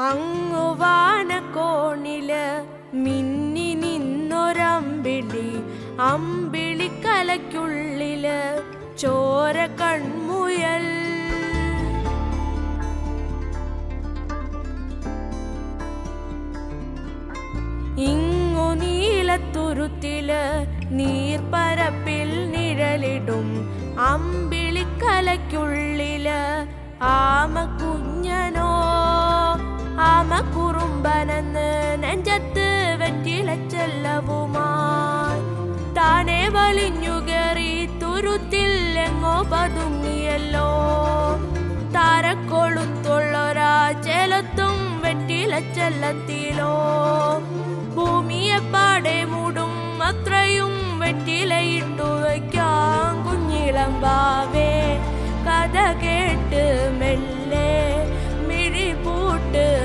അങ്ങുവാനക്കോണില് മിന്നി നിന്നൊരമ്പിളി, അമ്പിളിക്കലയ്ക്കുള്ളില് ചോര കൺമുയൽ. ഇങ്ങു നീലത്തുരുത്തില് നീർപ്പരപ്പിൽ നിഴലിടും അമ്പിളിക്കലയ്ക്കുള്ളില് ആമക്കുഞ്ഞനോ ആമക്കുറുമ്പനെന്ന് നെഞ്ചത്ത് വെറ്റിലച്ചെല്ലവുമായി താനെ വലിഞ്ഞുകേറി തുരുത്തിൽ എങ്ങോ പതുങ്ങിയല്ലോ. താരക്കൊളുത്തുള്ളൊരാ ചെലത്തും വെറ്റിലച്ചെല്ലത്തിലോ ഭൂമിയെ പാടെ മൂടും അത്രയും വെറ്റിലയിട്ടു വയ്ക്കാം കുഞ്ഞിളമ്പാവേ. കഥ കേട്ട് മെല്ലെ മിഴി പൂട്ട്